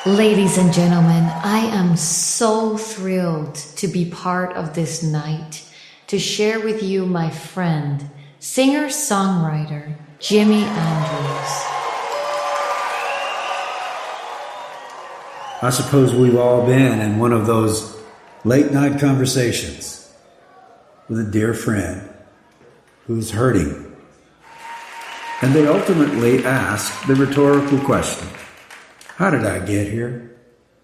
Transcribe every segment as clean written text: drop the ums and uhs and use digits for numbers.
Ladies and gentlemen, I am so thrilled to be part of this night to share with you my friend, singer-songwriter Jimi Andrews. I suppose we've all been in one of those late-night conversations with a dear friend who's hurting. And they ultimately ask the rhetorical question, how did I get here?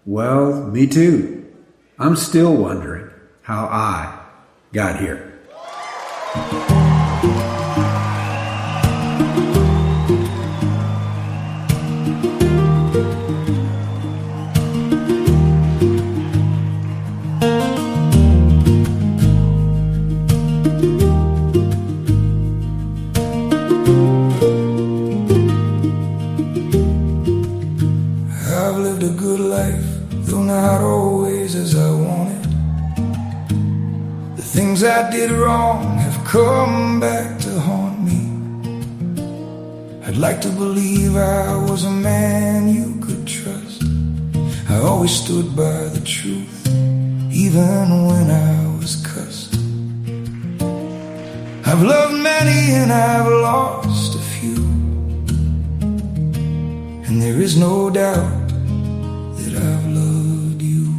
Well, me too. I'm still wondering how I got here. I've lived a good life, though not always as I wanted. The things I did wrong have come back to haunt me. I'd like to believe I was a man you could trust. I always stood by the truth, even when I was cussed. I've loved many and I've lost a few, and there is no doubt that I've loved you.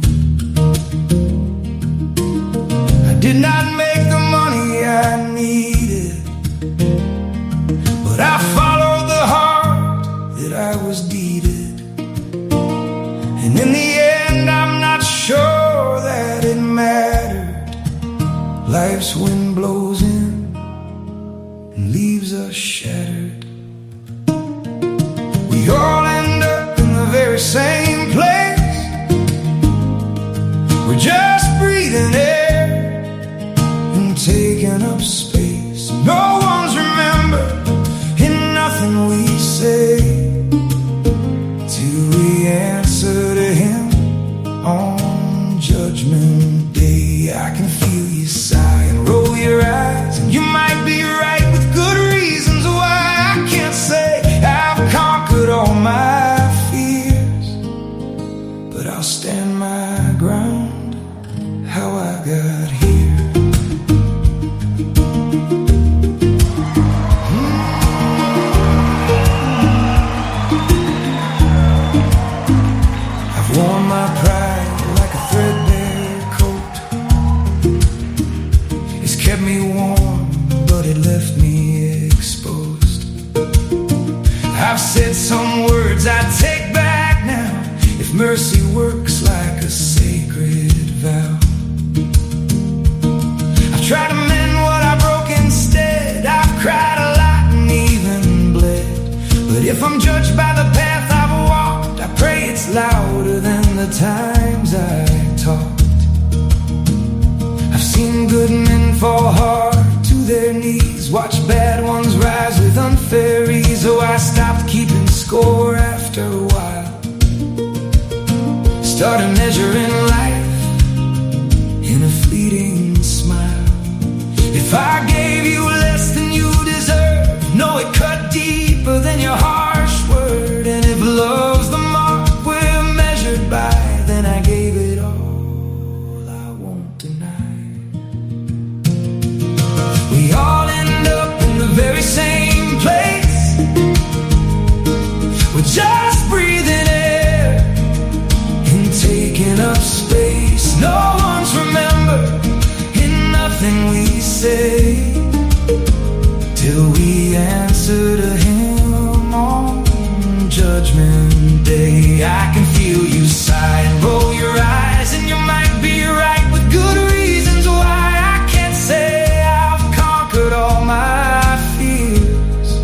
I did not make the money I needed, but I followed the heart that I was deeded. And in the end, I'm not sure that it mattered. Life's wind blows in and leaves us shattered. We all end up in the very same place. We're just breathing air and taking up space. No one's remembered in nothing we say, till we answer to Him on Judgment Day. I can feel you sigh and roll your eyes, and you might be right with good reasons why I can't say I've conquered all my fears, but I'll stand my ground how I got here. I've worn my pride like a threadbare coat. It's kept me warm, but it left me exposed. I've said some words I take back now, if mercy works like a sacred vow. I've tried to mend what I broke instead. I've cried a lot and even bled, but if I'm judged by the path I've walked, I pray it's louder than the times I talked. I've seen good men fall hard to their knees, watch bad ones rise with unfair ease. So I stopped keeping score after a while, started measuring life in a fleeting smile. If I gave you less than you deserve, know it cut deeper than your harsh word. And if love's the mark we're measured by, then I gave it all, I won't deny. We all end up in the very same place. We're just breathing air and taking up space. No one's remembered in nothing we say, till we answer to Him on Judgment Day. I can feel you sigh and roll your eyes, and you might be right with good reasons why I can't say I've conquered all my fears,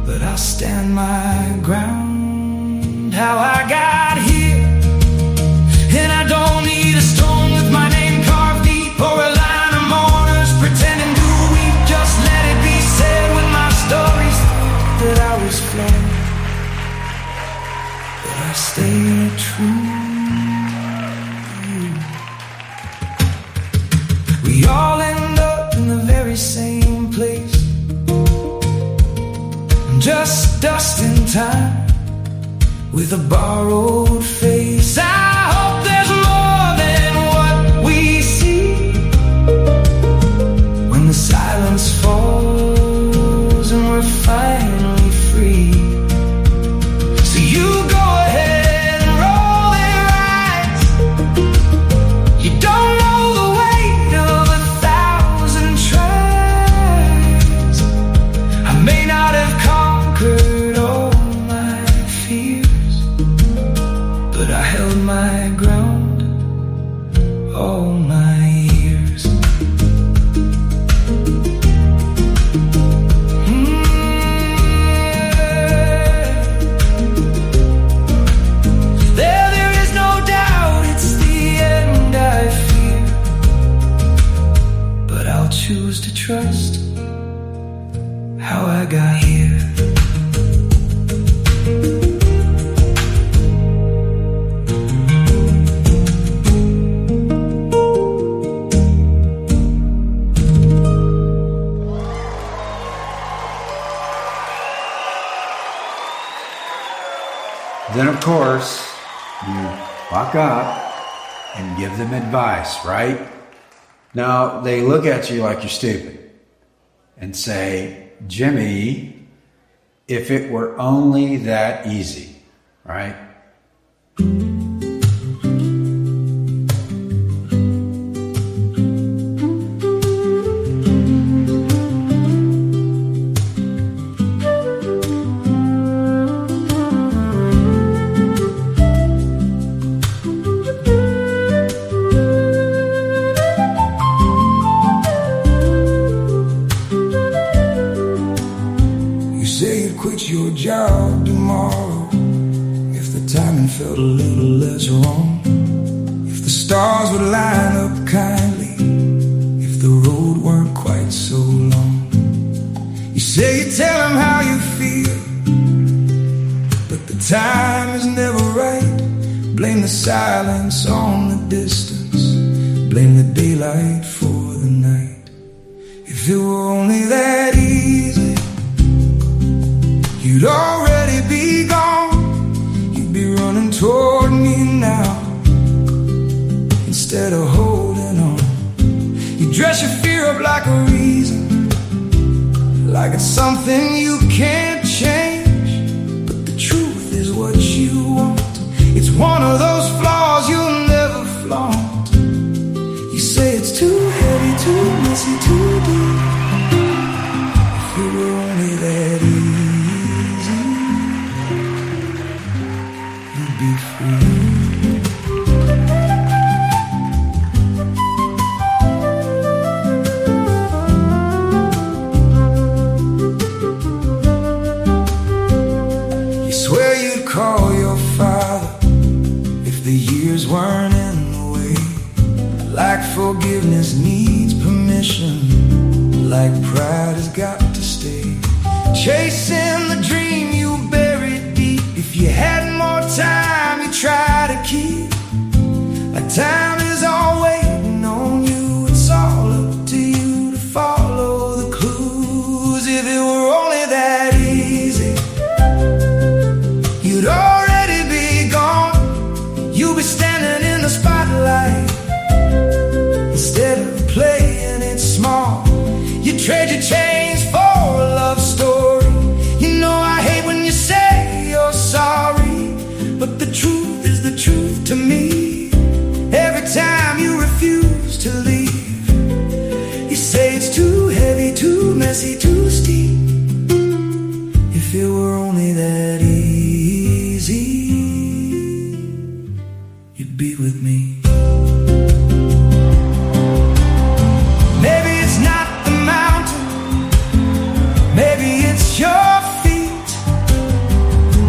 but I'll stand my ground how I got here. And I don't need a stone with my name carved deep, or a line of mourners pretending to weep. Just let it be said when my story's that I was flawed, but I stayed true. We all end up in the very same place, just dust in time, with a borrowed face. I hope there's more than what we see when the silence falls and we're finally free. So you go ahead and roll their eyes. You don't know the weight of 1,000 tries. I may not have conquered all my fears, but I held my ground all my years. There is no doubt it's the end I fear, but I'll choose to trust how I got here. Then, of course, you walk up and give them advice, right? Now, they look at you like you're stupid and say, Jimmy, if it were only that easy, right? Your job tomorrow if the timing felt a little less wrong, if the stars would line up kindly, if the road weren't quite so long. You say you tell them how you feel, but the time is never right. Blame the silence on the distance, blame the daylight for the night. If it were only that easy, you'd already be gone. You'd be running toward me now instead of holding on. You dress your fear up like a reason, like it's something you can't change. But the truth is what you want. It's one of those flaws you'll never flaunt. You say it's too heavy, too messy, too deep. If it were only that easy, be free. You swear you'd call your father if the years weren't in the way, like forgiveness needs permission, like pride has got to stay. Chasing the dream you buried deep, if you had more time you try to keep, like time is all waiting on you. It's all up to you to follow the clues. If it were only that easy, you'd already be gone. You'd be standing in the spotlight instead of playing it small. You trade your chains for a love story. You know I hate when you say you're sorry, but the truth is the truth to me. Every time you refuse to leave, you say it's too heavy, too messy, too steep. If it were only that easy, you'd be with me. Maybe it's not the mountain, maybe it's your feet,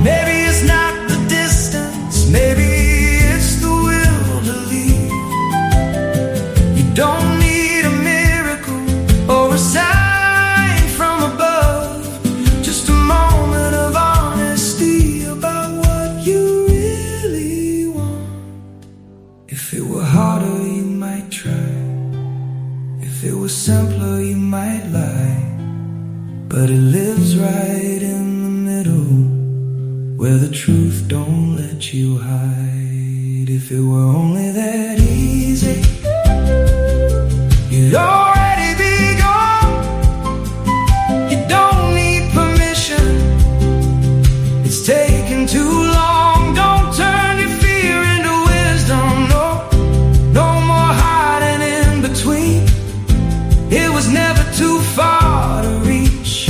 maybe it's not the distance, maybe it's the will to leave. You don't need a miracle or a sign from above, just a moment of honesty about what you really want. If truth don't let you hide. If it were only that easy, you'd already be gone. You don't need permission, it's taken too long. Don't turn your fear into wisdom, no. No more hiding in between. It was never too far to reach,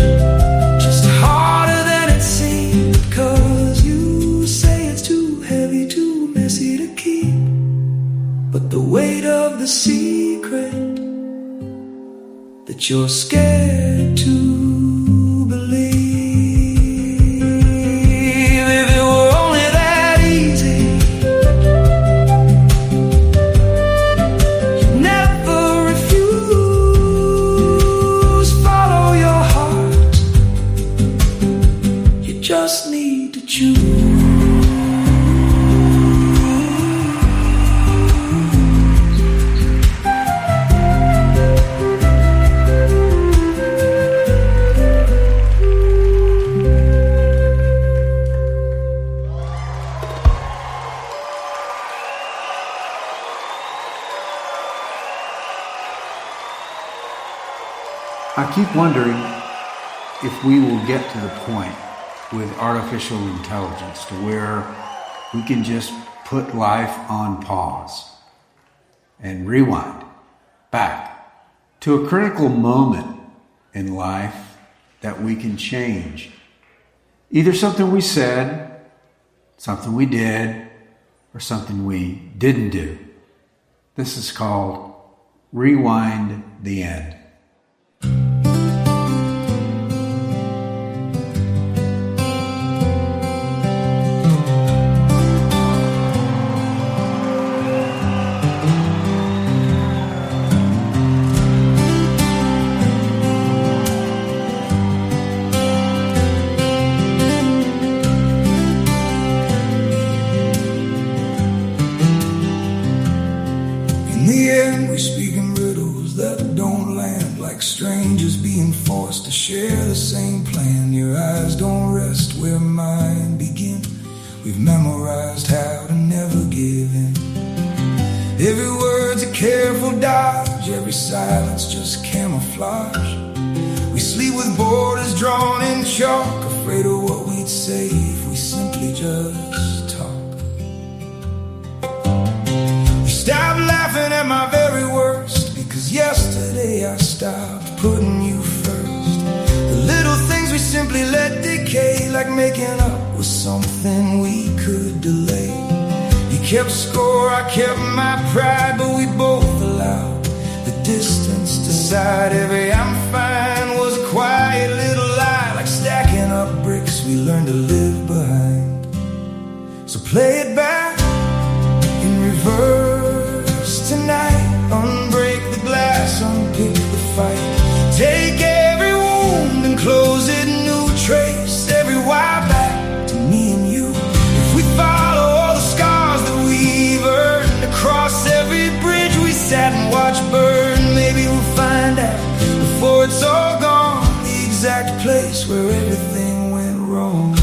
just harder than it seemed. 'Cause you say it's too heavy, too messy to keep, but the weight of the secret that you're scared to believe. If it were only that easy, you'd never refuse. Follow your heart, you just need to choose. I keep wondering if we will get to the point with artificial intelligence to where we can just put life on pause and rewind back to a critical moment in life that we can change. Either something we said, something we did, or something we didn't do. This is called Rewind the End. In the end, we speak in riddles that don't land, like strangers being forced to share the same plan. Your eyes don't rest where mine begin. We've memorized how to never give in. Every word's a careful dodge, every silence just camouflage. We sleep with borders drawn in chalk, afraid of what we'd say if we simply just talk. Stop laughing at my very worst, because yesterday I stopped putting you first. The little things we simply let decay, like making up was something we could delay. You kept score, I kept my pride, but we both allowed the distance to decide. Every I'm fine was a quiet little lie, like stacking up bricks we learned to live behind. So play it back in reverse tonight. Unbreak the glass, unpick the fight. Take every wound and close it, new trace every wire back to me and you. If we follow all the scars that we've earned, across every bridge we sat and watched burn, maybe we'll find out before it's all gone the exact place where everything went wrong.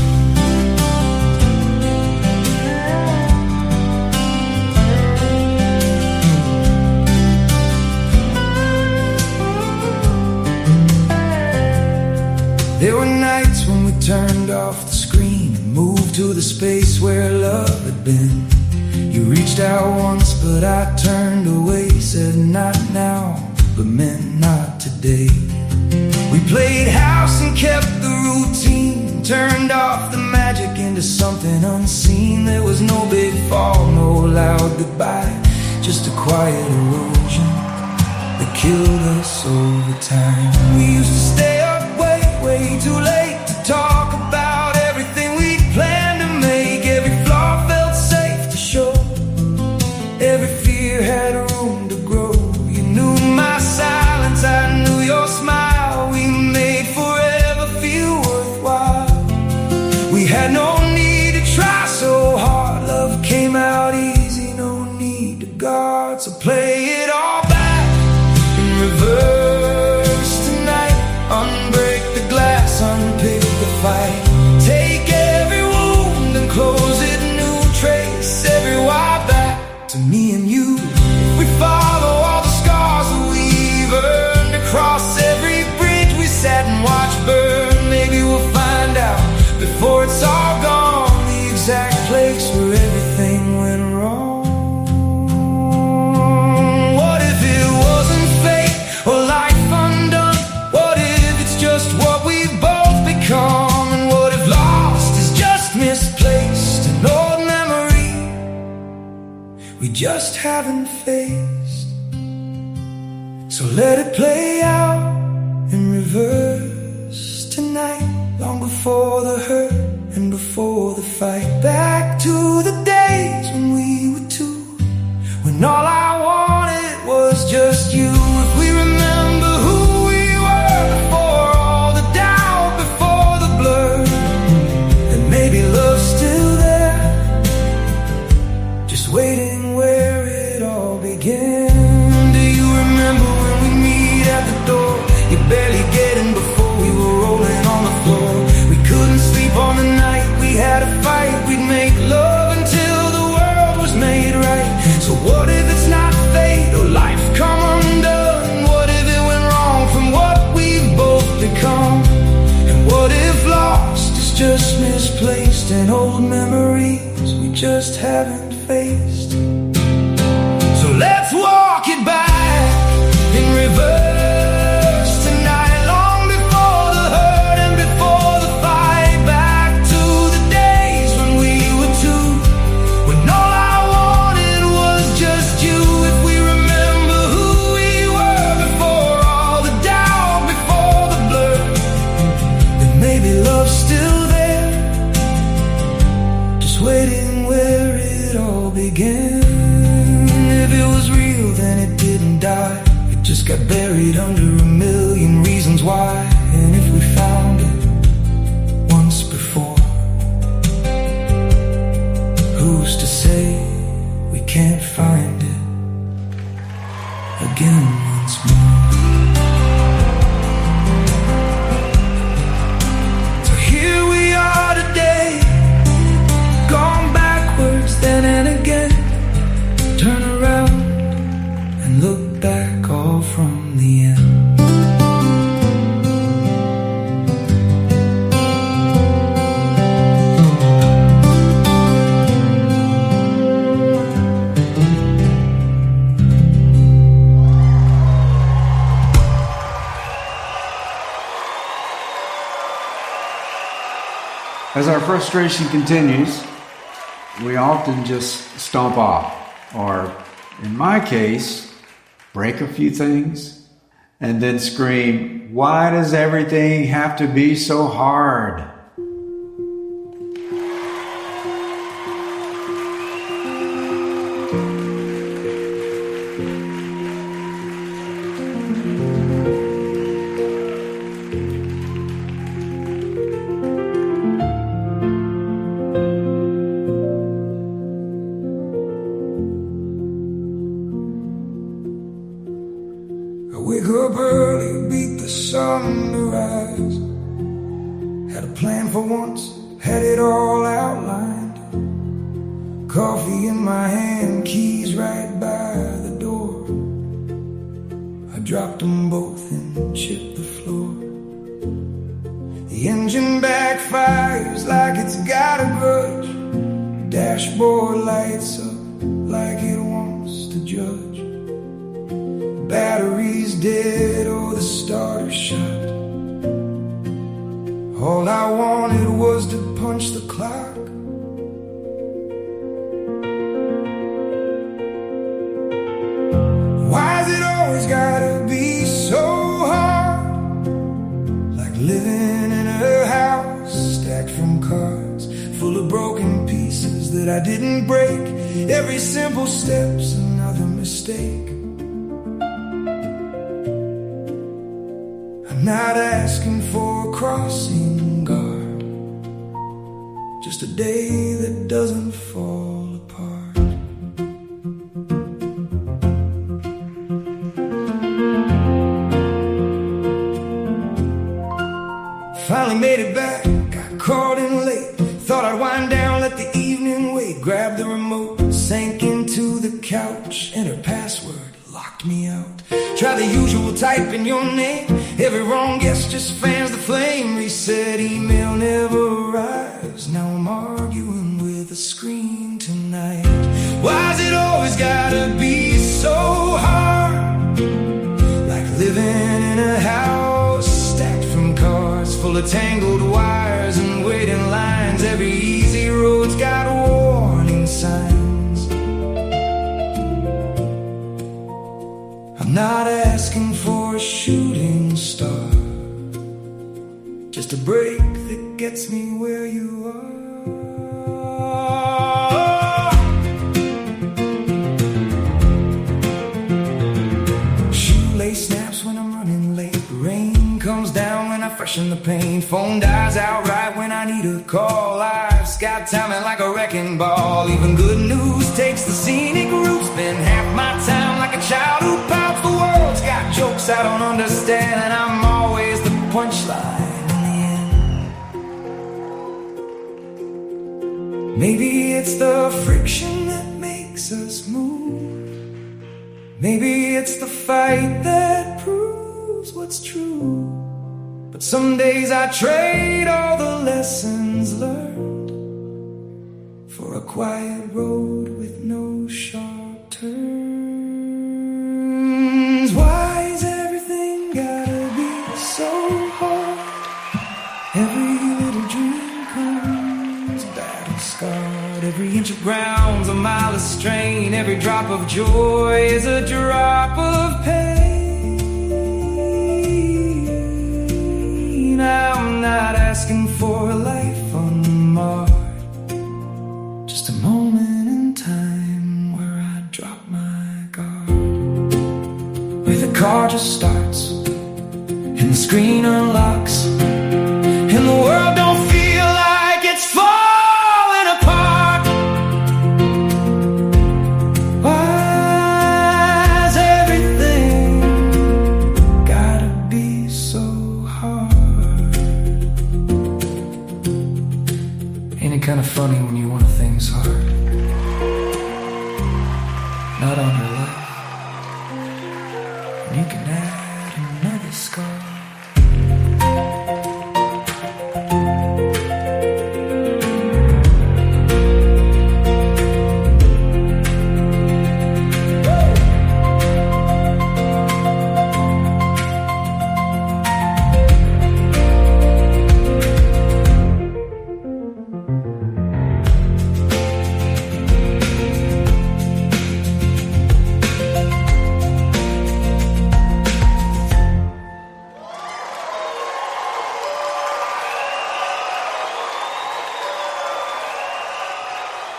There were nights when we turned off the screen and moved to the space where love had been. You reached out once, but I turned away, said not now, but meant not today. We played house and kept the routine, turned off the magic into something unseen. There was no big fall, no loud goodbye, just a quiet erosion that killed us over time. We used to stay up way too late to talk about everything we'd planned to make. Every flaw felt safe to show, every fear had room to grow. You knew my silence, I knew your smile. We made forever feel worthwhile. We had no need to try so hard, love came out easy, no need to guard. So play it all back in reverse tonight. Unbreak the glass, just haven't faced. So let it play out in reverse tonight, long before the hurt and before the fight. Back to the days when we were two, when all I wanted was just you. If we remember who we were before all the doubt, before the blur, then maybe love's still there, just waiting where it all began. Do you remember when we meet at the door? You barely getting before we were rolling on the floor. We couldn't sleep on the night, we had a fight. We'd make love until the world was made right. So what if it's not fate or life come undone? What if it went wrong from what we've both become? And what if lost is just misplaced, and old memories we just haven't faced? So let's walk it back in reverse tonight, long before the hurt and before the fight. Back to the days when we were two, when all I wanted was just you. If we remember who we were before all the doubt, before the blur, then maybe love's still there, just waiting where it all began. If it was real, then it didn't die. It just got buried under a million reasons why. And if we found it once before, who's to say we can't find it again once more? So here we are today, gone backwards then and again. Turn around and look back all from the end. As our frustration continues, we often just stomp off, or in my case, break a few things, and then scream, "Why does everything have to be so hard?" Wake up early, beat the sun to rise. Had a plan for once, had it all outlined. Coffee in my hand, keys right by the door. I dropped them both and chipped the floor. The engine backfires like it's got a grudge. Dashboard lights up like it wants to judge. Battery's dead or the starter shut. All I wanted was to punch the clock. Why's it always gotta be so hard? Like living in a house stacked from cards, full of broken pieces that I didn't break. Every simple step's another mistake. I'm not asking for a crossing guard, just a day that doesn't fall apart. Finally made it back, got called in late. Thought I'd wind down, let the evening wait. Grabbed the remote, sank into the couch. Enter password, locked me out. Try the usual, type in your name. Every wrong guess just fans the flame. Reset email never arrives. Now I'm arguing with a screen tonight. Why's it always gotta be so hard? Like living in a house stacked from cars, full of tangled wires and waiting lines. Every easy road's got warning signs. just a break that gets me where you are. Shoelace snaps when I'm running late. Rain comes down when I freshen the pain. Phone dies outright when I need a call. Life's got timing like a wrecking ball. Even good news takes the scenic route. Spend half my time like a child who pouts. The world's got jokes I don't understand, and I'm always the punchline in the end. Maybe it's the friction that makes us move. Maybe it's the fight that proves what's true. But some days I trade all the lessons learned for a quiet road with no sharp turns. Why is everything gotta be so hard? Every little dream comes battle scarred. Every inch of ground's a mile of strain. Every drop of joy is a drop of pain. I'm not asking for a life unmarred, just a moment in time where I drop my guard, where the car just starts and the screen unlocks and the world don't feel like it's falling apart. Why's everything gotta be so hard? Ain't it kinda funny when you want things hard? Not on your life, and you can add another scar.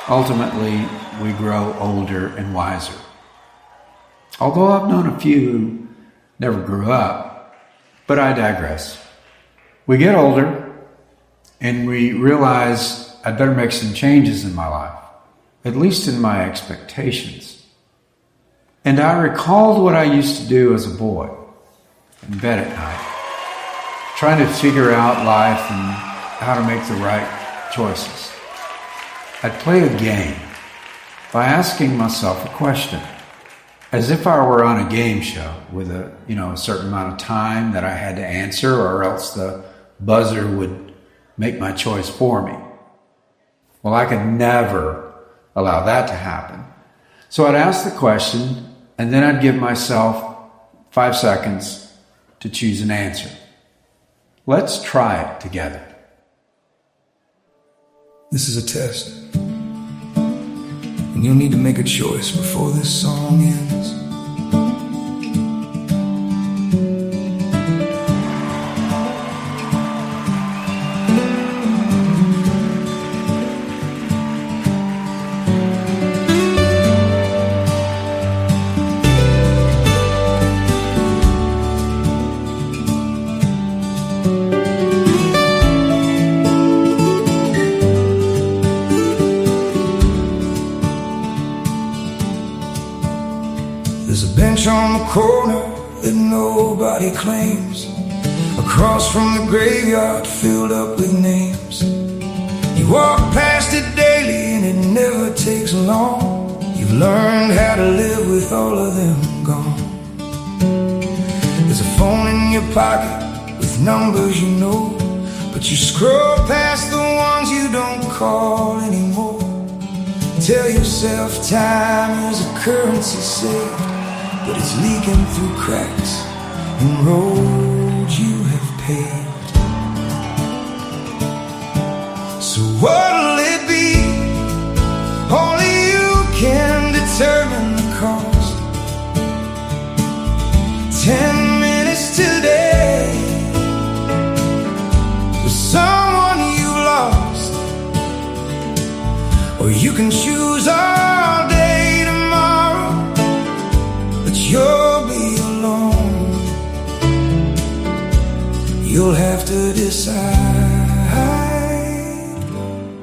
Ultimately, we grow older and wiser. Although I've known a few who never grew up, but I digress. We get older and we realize I'd better make some changes in my life, at least in my expectations. And I recalled what I used to do as a boy in bed at night, trying to figure out life and how to make the right choices. I'd play a game by asking myself a question, as if I were on a game show with a certain amount of time that I had to answer, or else the buzzer would make my choice for me. Well, I could never allow that to happen. So I'd ask the question, and then I'd give myself 5 seconds to choose an answer. Let's try it together. This is a test, and you'll need to make a choice before this song ends. There's a bench on the corner that nobody claims, across from the graveyard filled up with names. You walk past it daily and it never takes long. You've learned how to live with all of them gone. There's a phone in your pocket with numbers you know, but you scroll past the ones you don't call anymore. Tell yourself time is a currency saved, but it's leaking through cracks in roads you have paved. So what'll it be? Only you can determine the cost. 10 minutes today, the Or you can choose all day tomorrow, but you'll be alone. You'll have to decide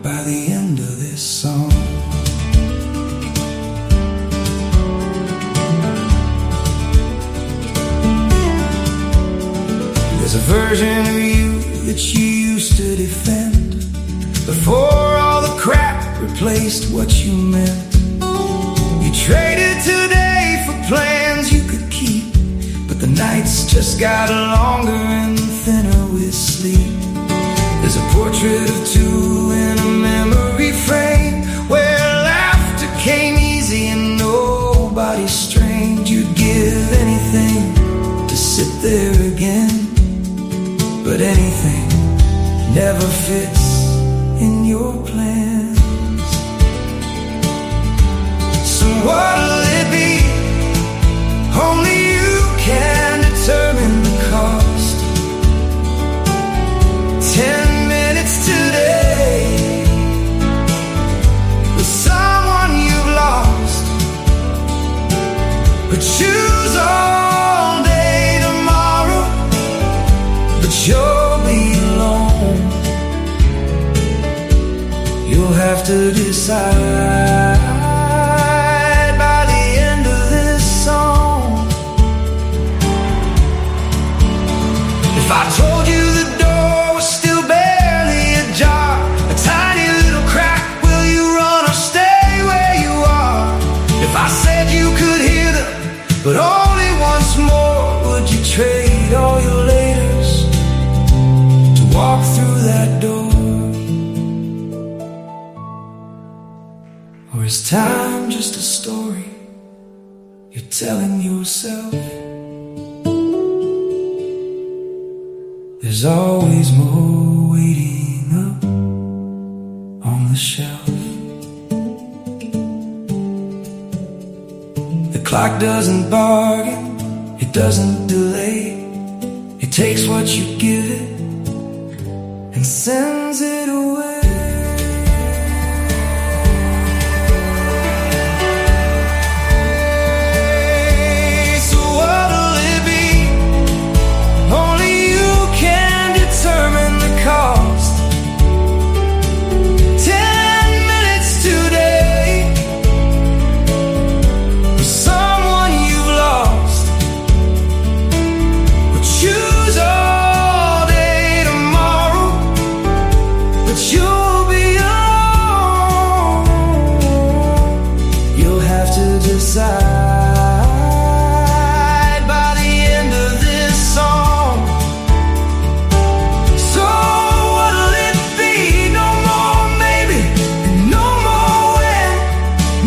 by the end of this song. There's a version of you that you used to defend before all the crap replaced what you meant. You traded today for plans you could keep, but the nights just got longer and thinner with sleep. There's a portrait of two in a memory frame where laughter came easy and nobody strained. You'd give anything to sit there again, but anything never fits in your plans. So what'll it be? Only you can determine the cost. 10 minutes today with someone you've lost, but choose all day tomorrow, but you'll be alone. You'll have to decide by the end of this song. If I told you the door was still barely ajar, a tiny little crack, will you run or stay where you are? If I said you could hear them, but only once more, would you trade all your laters to walk through that door? Or is time just a story you're telling yourself? There's always more waiting up on the shelf. The clock doesn't bargain, it doesn't delay. It takes what you give it and sends it away. Decide by the end of this song. So what'll it be? No more maybe, and no more when.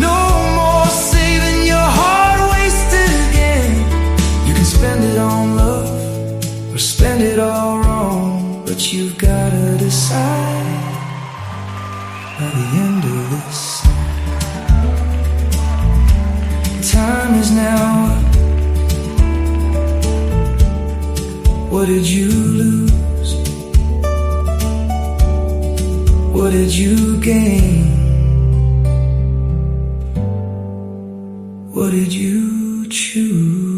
No more saving your heart wasted again. You can spend it on love or spend it all wrong, but you've gotta decide by the end of this song. Time is now up. What did you lose? What did you gain? What did you choose?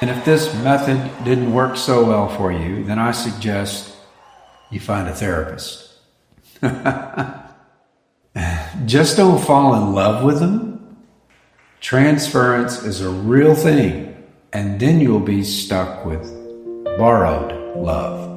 And if this method didn't work so well for you, then I suggest you find a therapist. Just don't fall in love with them. Transference is a real thing, and then you'll be stuck with borrowed love.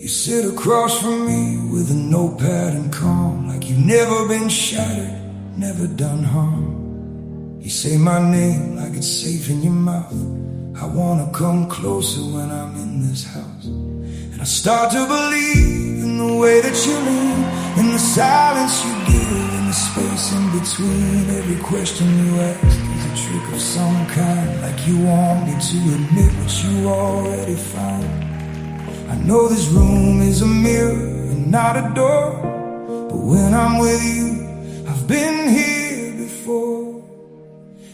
You sit across from me with a notepad and calm, like you've never been shattered, never done harm. You say my name like it's safe in your mouth. I wanna come closer when I'm in this house. And I start to believe in the way that you lean, in the silence you give, in the space in between every question you ask is a trick of some kind, like you want me to admit what you already found. I know this room is a mirror and not a door, but when I'm with you, I've been here before.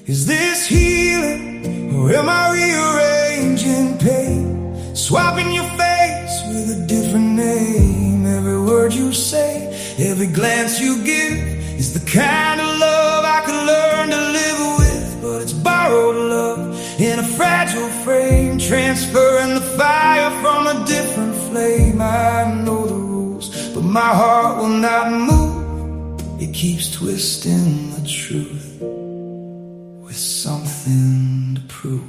Is this healing, or am I rearranging pain? Swapping your face with a different name. Every word you say, every glance you give is the kind of love I could learn to live with. But it's borrowed love in a fragile frame, transferring the fire from a different flame. I know the rules, but my heart will not move. It keeps twisting the truth with something to prove.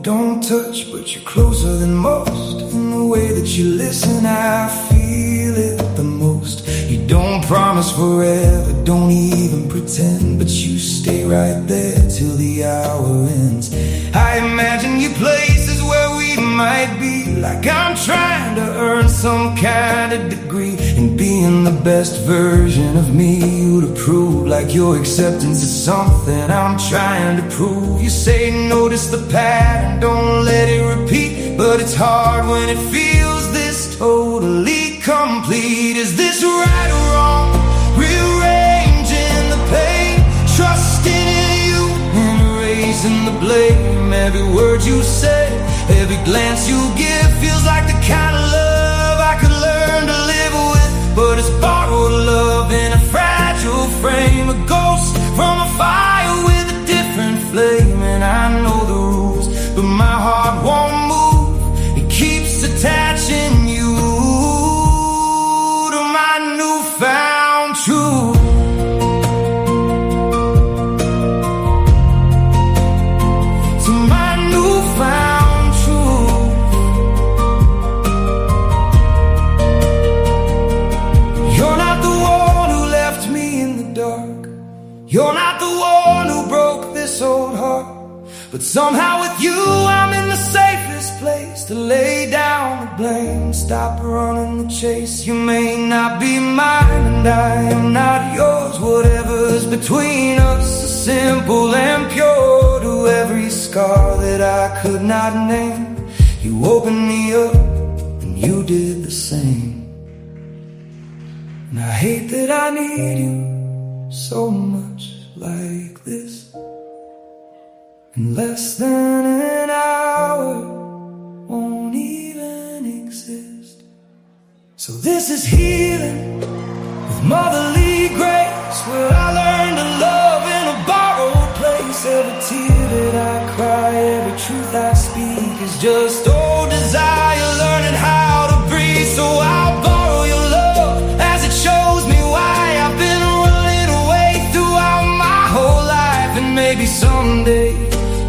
Don't touch, but you're closer than most. In the way that you listen, I feel it the most. You don't promise forever, don't even pretend, but you stay right there till the hour ends. I imagine you places where we might be, like I'm trying to earn some kind of degree in being the best version of me. You to prove, like your acceptance is something I'm trying to prove. You say notice the pattern, don't let it repeat, but it's hard when it feels this totally complete. Is this right or wrong? Rearranging the pain, trusting in you and erasing the blame. Every word you say, every glance you give feels like the kind of love I could learn to live with. But it's borrowed love in a fragile frame, a ghost from a fire with a different flame. And I know the rules, but my heart won't move. It keeps attaching you to my newfound truth. To my newfound truth. You're not the one who left me in the dark. You're not the one who broke this old heart. But somehow with you I'm in the safest place to lay down the blame. Stop running the chase. You may not be mine and I am not yours. Whatever's between us is simple and pure. To every scar that I could not name, you opened me up and you did the same. And I hate that I need you so much like this. In less than an hour won't even exist. So this is healing with motherly grace, where I learn to love in a borrowed place. Every tear that I cry, every truth I speak is just old desire learning how to breathe. So I'll borrow your love as it shows me why I've been running away throughout my whole life. And maybe someday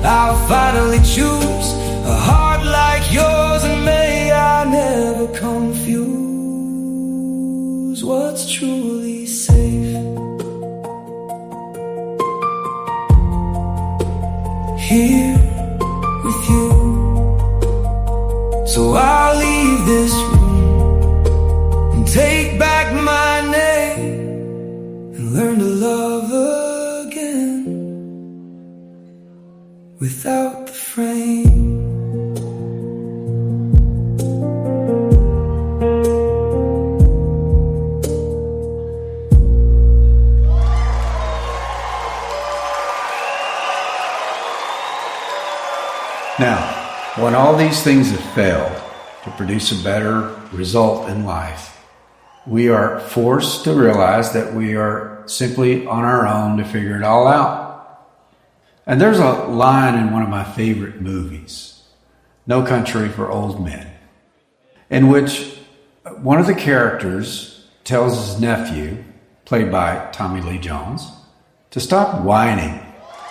I'll finally choose a heart like yours, and may I never confuse what's truly safe. Here with you, so I'll leave this room and take back my name and learn to love again without the frame. Now, when all these things have failed to produce a better result in life, we are forced to realize that we are simply on our own to figure it all out. And there's a line in one of my favorite movies, No Country for Old Men, in which one of the characters tells his nephew, played by Tommy Lee Jones, to stop whining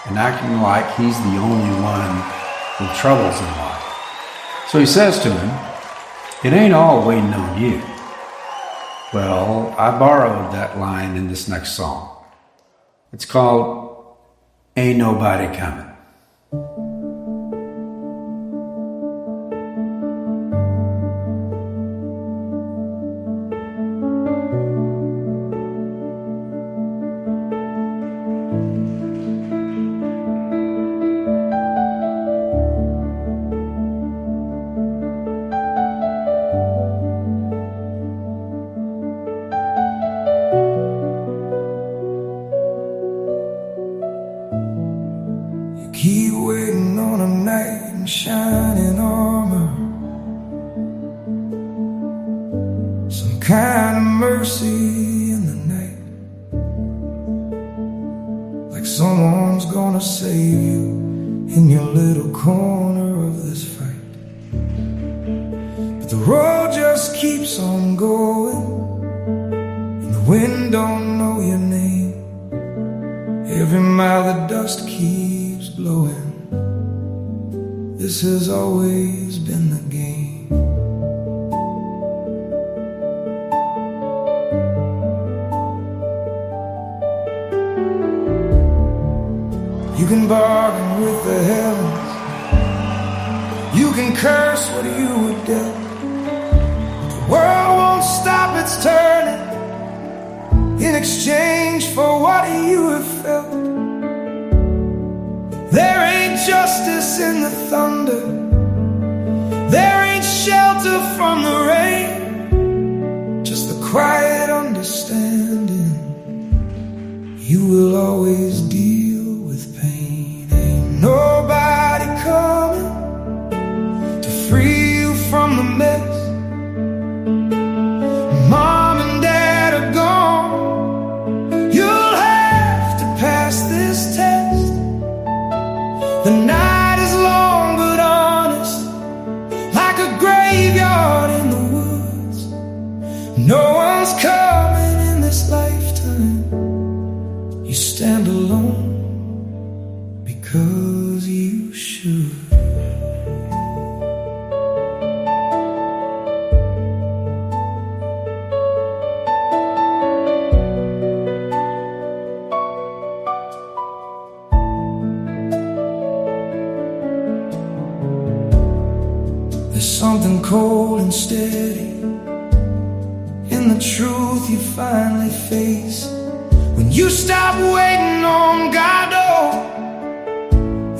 and acting like he's the only one with troubles in life. So he says to him, "It ain't all waiting on you." Well, I borrowed that line in this next song. It's called Ain't Nobody Coming. Keep waiting on a knight in shining armor, some kind of mercy in the night, like someone's gonna save you in your little corner of this fight. But the road just keeps on going, and the wind don't know your name. Every mile the dust keeps blowing. This has always been the game. You can bargain with the heavens, you can curse what you were dealt. The world won't stop its turning in exchange for what you have felt. There ain't justice in the thunder, there ain't shelter from the rain, just the quiet understanding you will always deal with pain. Ain't nobody coming to free you from the mess. Mom and Dad are gone, you'll have to pass this test. The night is long but honest, like a graveyard in the woods. No one's coming in this lifetime. You stand alone because you should. There's something cold and steady in the truth you finally face when you stop waiting on Godot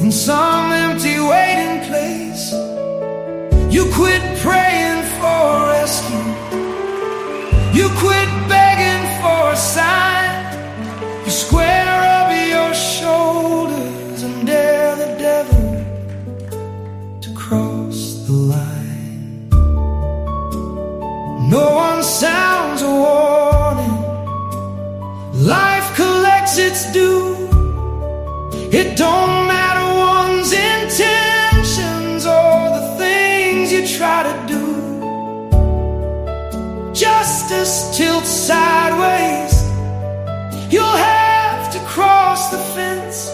in some empty waiting place. You quit praying for rescue, you quit begging for a sign. You square up your shoulders and dare the devil to cross the line. No one sounds a warning, life collects its due. It don't matter one's intentions or the things you try to do. Justice tilts sideways, you'll have to cross the fence.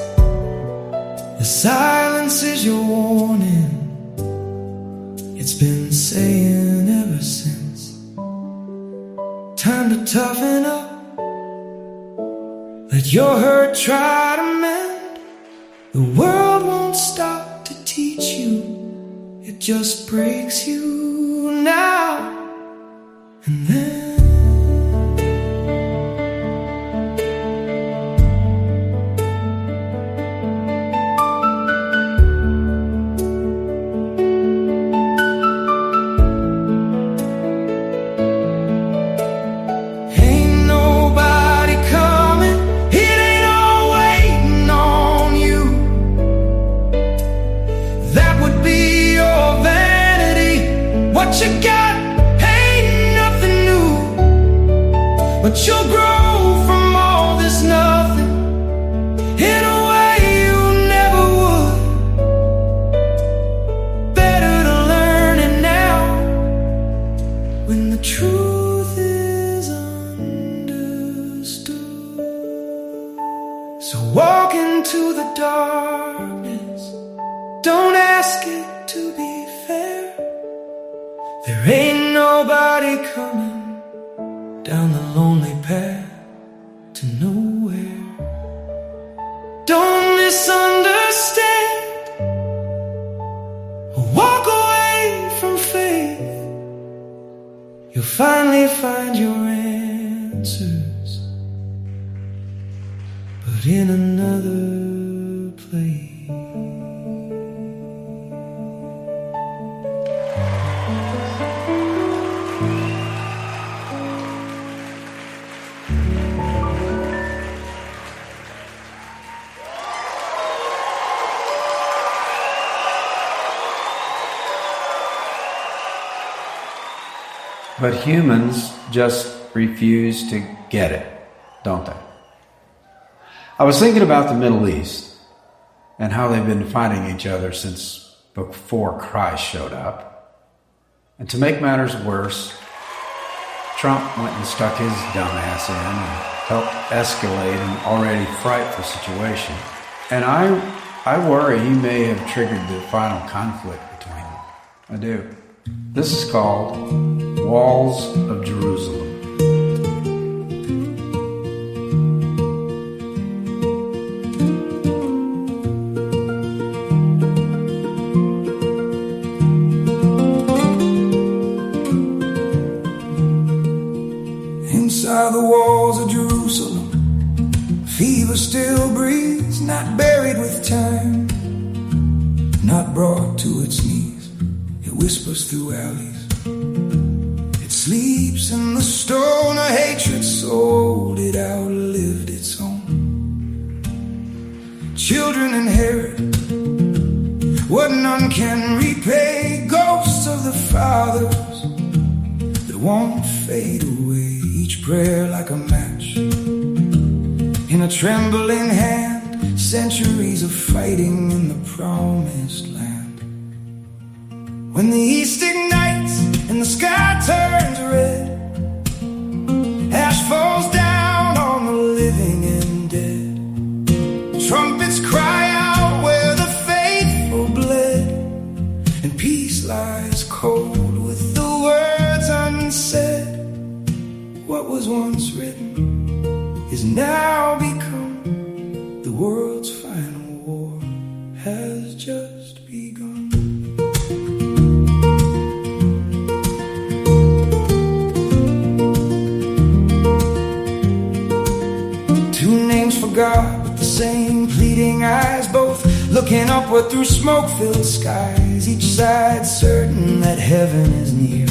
The silence is your warning, it's been saying ever since. Time to toughen up, let your hurt try to mend. The world won't stop to teach you, it just breaks you now and then. You got ain't nothing new, but you'll grow from all this nothing in a way you never would. Better to learn it now when the truth is understood. So walk into the darkness, don't ask it to be fair. There ain't nobody coming down the lonely path to nowhere. Don't miss you'll finally find your answers, but in another place. But humans just refuse to get it, don't they? I was thinking about the Middle East and how they've been fighting each other since before Christ showed up. And to make matters worse, Trump went and stuck his dumb ass in and helped escalate an already frightful situation. And I worry he may have triggered the final conflict between them. I do. This is called Walls of Jerusalem. Inside the walls of Jerusalem, fever still breathes, not buried with time, not brought to its knees. It whispers through alleys. It sleeps in the stone of hatred sold. It outlived its own. Children inherit what none can repay. Ghosts of the fathers that won't fade away. Each prayer like a match in a trembling hand. Centuries of fighting in the promised land. When the east ignites and the sky turns red, ash falls down on the living and dead. Trumpets cry out where the faithful bled, and peace lies cold with the words unsaid. What was once written is now become. The world's final war has just begun. Two names for God with the same pleading eyes, both looking upward through smoke-filled skies, each side certain that heaven is near,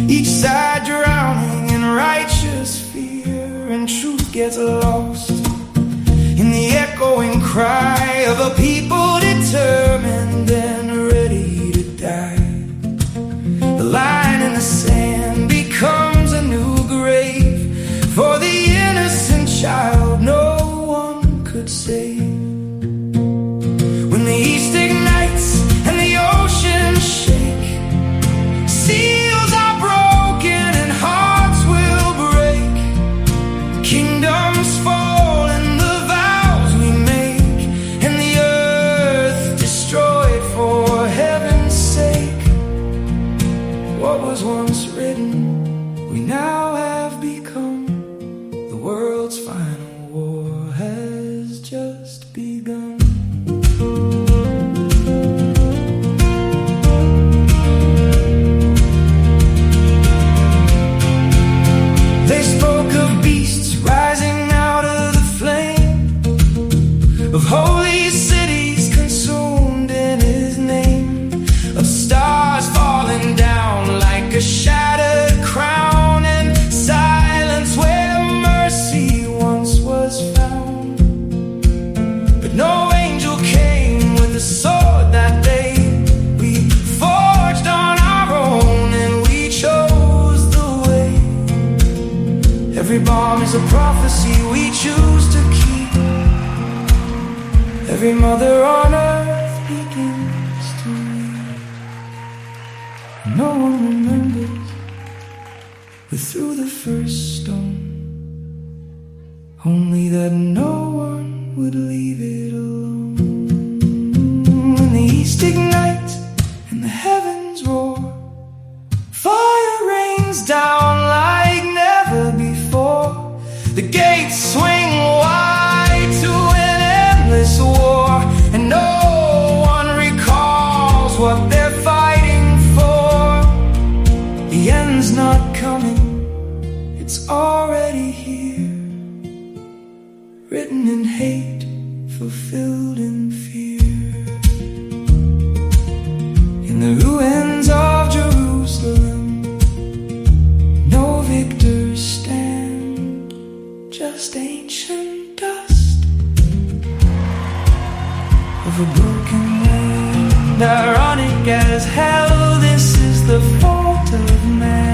each side drowning in righteous fear, and truth gets lost in the echoing cry of a people determined and ready to die. The line in the sand becomes a new grave for the innocent child no one could save. When the east ignites and the oceans shake, seals are broken and hearts will break. Kingdoms fall and the vows we make, and the earth destroyed for heaven's sake. What was once written, we now have become. The world's final war has just begun. They spoke of beasts rising out of the flame, of holy cities consumed in his name, of stars falling down like a shattered crown, and silence where mercy once was found. But no angel came with the sword that day. We forged on our own and we chose the way. Every bomb is a prophecy we choose to keep. Every mother on earth begins to weep. No one remembers we threw the first stone, only that no one would leave it alone. When the east ignites and the heavens roar, fire rains down like never before. The gates swing wide to an endless war, and no one recalls what they're fighting for. in fear. In the ruins of Jerusalem, no victors stand, just ancient dust of a broken land. Ironic as hell, this is the fault of man.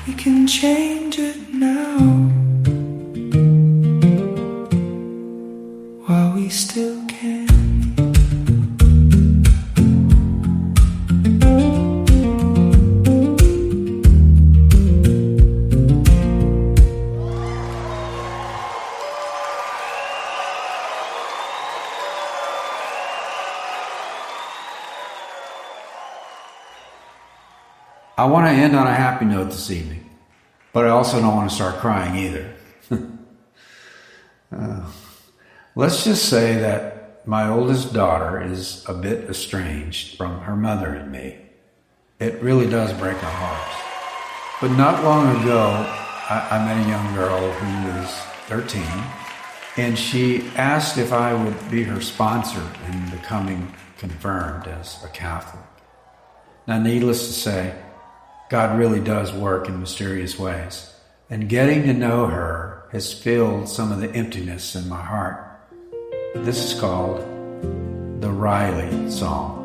We can change it now, while we still can. I want to end on a happy note this evening, but I also don't want to start crying either. Let's just say that my oldest daughter is a bit estranged from her mother and me. It really does break our hearts. But not long ago, I met a young girl who was 13, and she asked if I would be her sponsor in becoming confirmed as a Catholic. Now, needless to say, God really does work in mysterious ways, and getting to know her has filled some of the emptiness in my heart. This is called the Riley Song.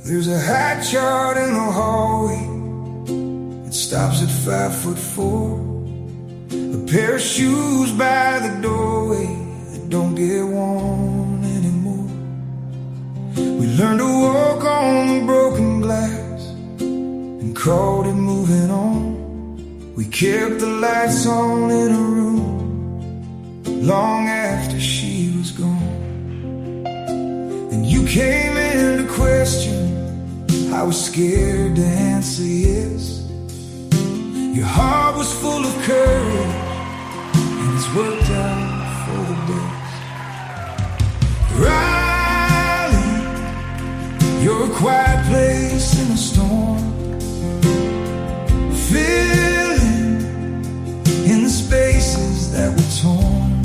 There's a hat chart in the hallway. It stops at 5'4". A pair of shoes by the doorway that don't get worn anymore. We learned to walk on the broken glass and called it moving on. We kept the lights on in a room long after she was gone. And you came in to question. I was scared to answer yes. Your heart was full of courage, and it's worked out for the best. Riley, you're a quiet place in a storm, filling in the spaces that were torn.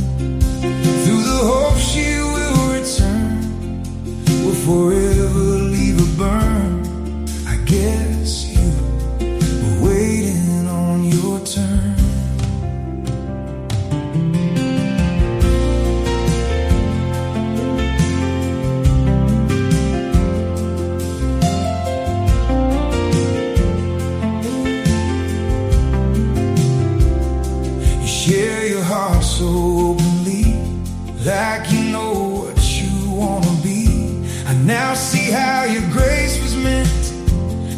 Through the hope she will return, will forever leave a burn. Guess you were waiting on your turn. You share your heart so openly, like you know what you wanna be. I now see how your grace was meant.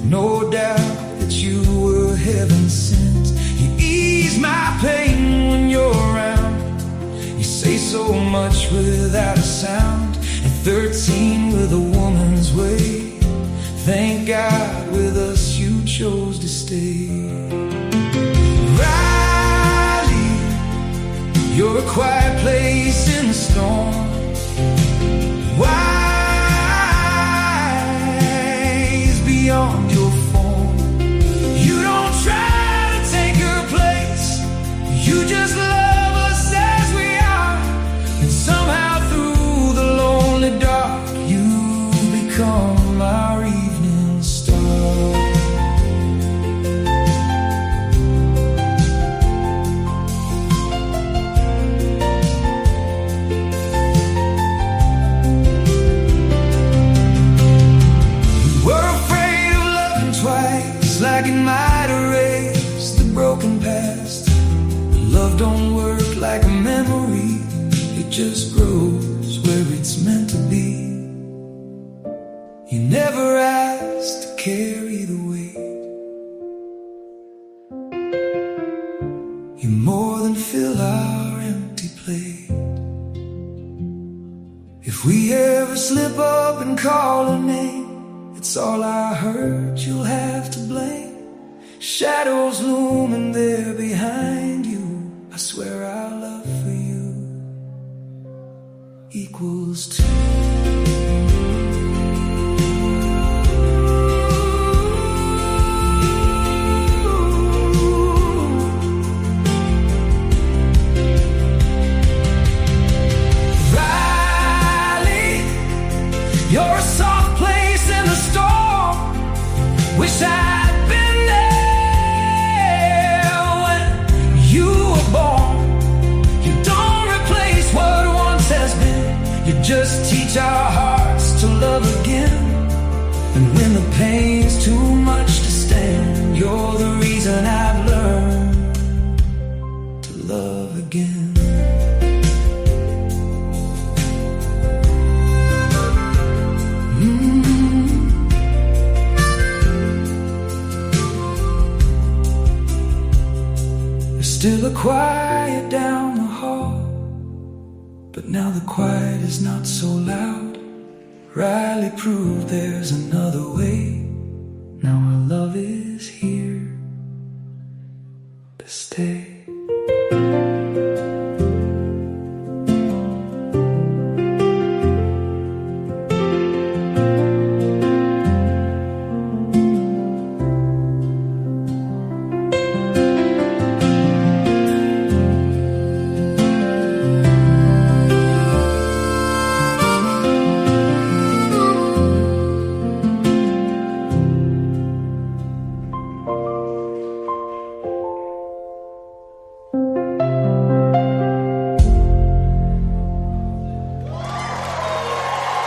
No doubt that you were heaven sent. You ease my pain when you're around. You say so much without a sound. At 13 with a woman's way. Thank God with us you chose to stay. Riley, you're a quiet place in the storm. Wise beyond your you just love us as we are, and somehow through the lonely dark you become our evening star. We were afraid of loving twice, like it might erase the broken past. Love don't work like a memory, it just grows where it's meant to be. You never asked to carry the weight. You more than fill our empty plate. If we ever slip up and call her name, it's it's all I heard, you'll have to blame. Shadows looming there behind you. I swear our love for you equals 2. You're a soft place in the storm. Wish I'd been there when you were born. You don't replace what once has been. You just teach our hearts to love again. And when the pain's too much to stand, you're the reason I've learned to love again. Still a quiet down the hall, but now the quiet is not so loud. Riley proved there's another way. Now our love is here to stay.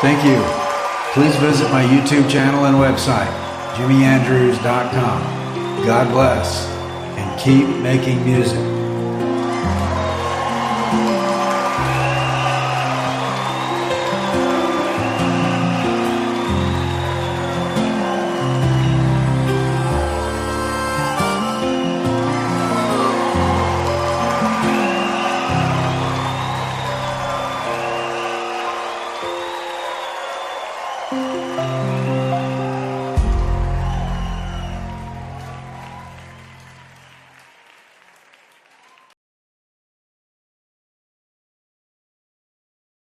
Thank you. Please visit my YouTube channel and website, jimmyandrews.com. God bless, and keep making music.